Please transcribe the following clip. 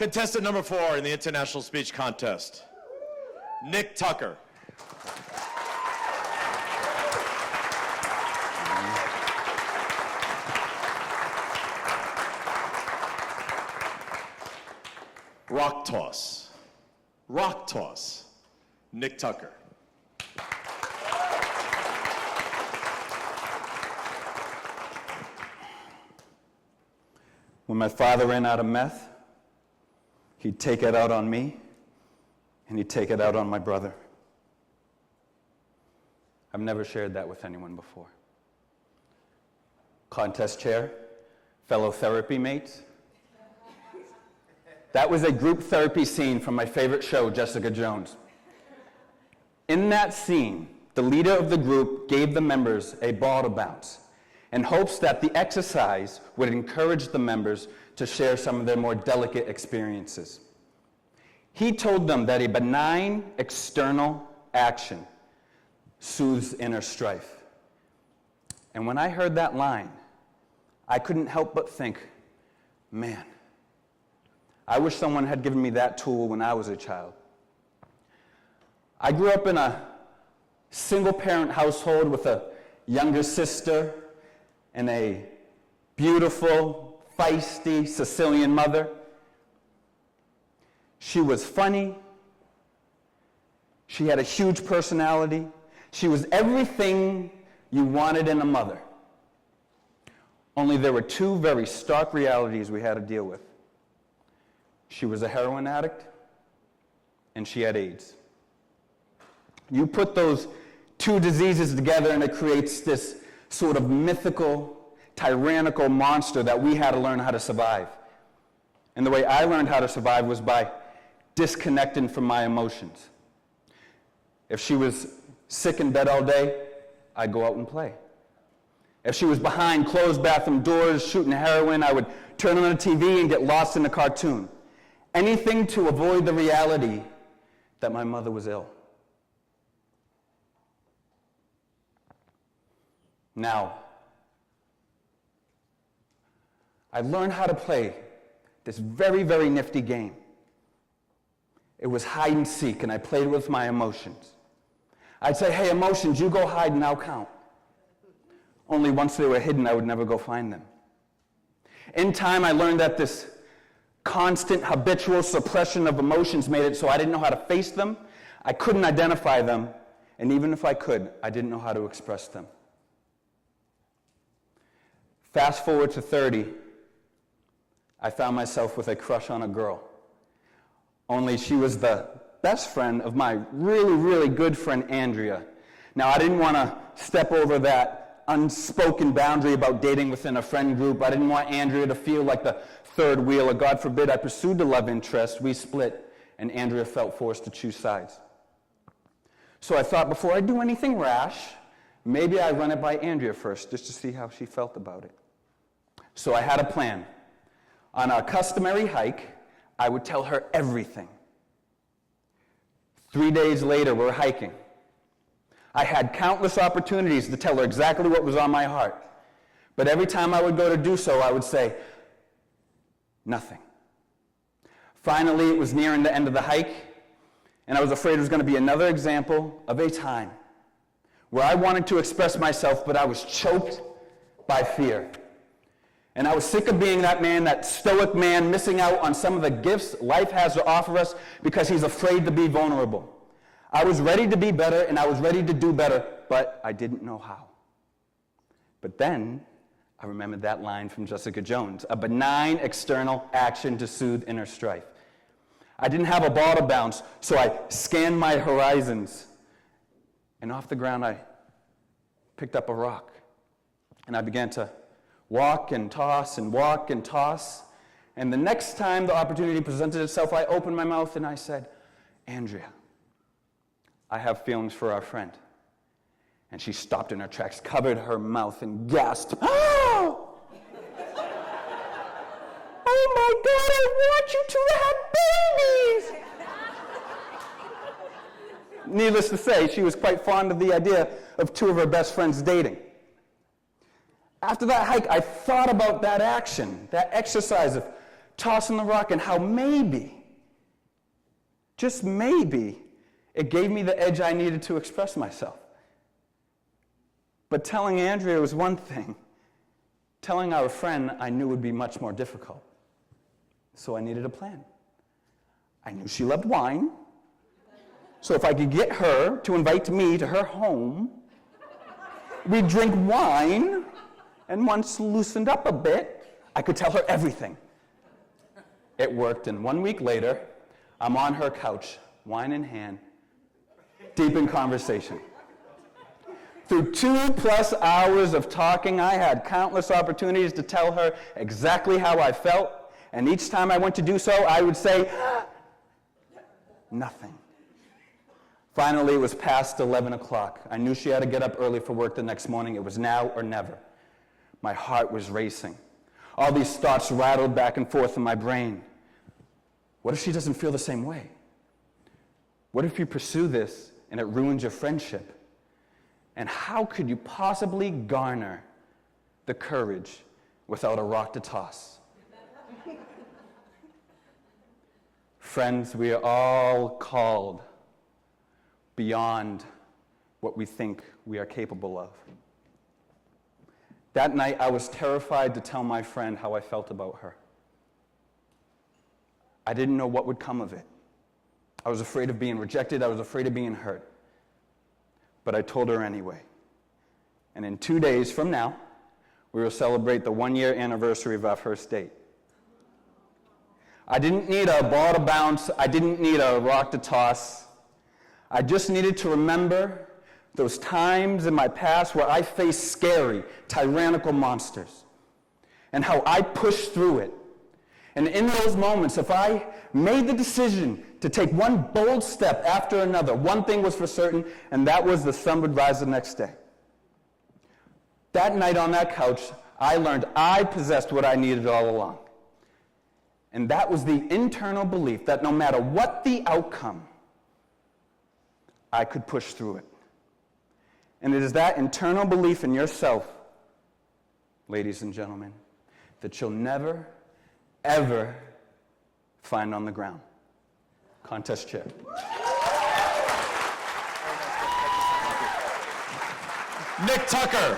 Contestant number 4 in the International Speech Contest, Nick Tucker. Rock toss. Rock toss. Nick Tucker. When my father ran out of meth, he'd take it out on me, and he'd take it out on my brother. I've never shared that with anyone before. Contest chair, fellow therapy mates. That was a group therapy scene from my favorite show, Jessica Jones. In that scene, the leader of the group gave the members a ball to bounce in hopes that the exercise would encourage the members to share some of their more delicate experiences. He told them that a benign external action soothes inner strife. And when I heard that line, I couldn't help but think, man, I wish someone had given me that tool when I was a child. I grew up in a single-parent household with a younger sister and a beautiful, feisty Sicilian mother. She was funny. She had a huge personality. She was everything you wanted in a mother. Only there were two very stark realities we had to deal with. She was a heroin addict, and she had AIDS. You put those two diseases together, and it creates this sort of mythical, tyrannical monster that we had to learn how to survive. And the way I learned how to survive was by disconnecting from my emotions. If she was sick in bed all day, I'd go out and play. If she was behind closed bathroom doors shooting heroin, I would turn on the TV and get lost in a cartoon. Anything to avoid the reality that my mother was ill. Now, I learned how to play this very, very nifty game. It was hide and seek, and I played with my emotions. I'd say, hey, emotions, you go hide and I'll count. Only once they were hidden, I would never go find them. In time, I learned that this constant, habitual suppression of emotions made it so I didn't know how to face them, I couldn't identify them, and even if I could, I didn't know how to express them. Fast forward to 30, I found myself with a crush on a girl. Only she was the best friend of my really, really good friend, Andrea. Now, I didn't want to step over that unspoken boundary about dating within a friend group. I didn't want Andrea to feel like the third wheel, or God forbid I pursued the love interest. We split, and Andrea felt forced to choose sides. So I thought, before I do anything rash, maybe I run it by Andrea first, just to see how she felt about it. So I had a plan. On our customary hike, I would tell her everything. 3 days later, we're hiking. I had countless opportunities to tell her exactly what was on my heart. But every time I would go to do so, I would say, nothing. Finally, it was nearing the end of the hike, and I was afraid it was going to be another example of a time where I wanted to express myself, but I was choked by fear. And I was sick of being that man, that stoic man, missing out on some of the gifts life has to offer us because he's afraid to be vulnerable. I was ready to be better, and I was ready to do better, but I didn't know how. But then I remembered that line from Jessica Jones, a benign external action to soothe inner strife. I didn't have a ball to bounce, so I scanned my horizons. And off the ground, I picked up a rock. And I began to walk and toss and walk and toss. And the next time the opportunity presented itself, I opened my mouth and I said, Andrea, I have feelings for our friend. And she stopped in her tracks, covered her mouth, and gasped, oh! Oh my God, I want you to have babies! Needless to say, she was quite fond of the idea of two of her best friends dating. After that hike, I thought about that action, that exercise of tossing the rock, and how maybe, just maybe, it gave me the edge I needed to express myself. But telling Andrea was one thing. Telling our friend I knew would be much more difficult. So I needed a plan. I knew she loved wine. So if I could get her to invite me to her home, we'd drink wine, and once loosened up a bit, I could tell her everything. It worked, and 1 week later, I'm on her couch, wine in hand, deep in conversation. Through 2+ hours of talking, I had countless opportunities to tell her exactly how I felt, and each time I went to do so, I would say, nothing. Finally, it was past 11 o'clock. I knew she had to get up early for work the next morning. It was now or never. My heart was racing. All these thoughts rattled back and forth in my brain. What if she doesn't feel the same way? What if you pursue this and it ruins your friendship? And how could you possibly garner the courage without a rock to toss? Friends, we are all called beyond what we think we are capable of. That night, I was terrified to tell my friend how I felt about her. I didn't know what would come of it. I was afraid of being rejected. I was afraid of being hurt. But I told her anyway. And in 2 days from now, we will celebrate the 1-year anniversary of our first date. I didn't need a ball to bounce. I didn't need a rock to toss. I just needed to remember those times in my past where I faced scary, tyrannical monsters and how I pushed through it. And in those moments, if I made the decision to take one bold step after another, one thing was for certain, and that was the sun would rise the next day. That night on that couch, I learned I possessed what I needed all along. And that was the internal belief that no matter what the outcome, I could push through it. And it is that internal belief in yourself, ladies and gentlemen, that you'll never, ever find on the ground. Contest chair. Nick Tucker.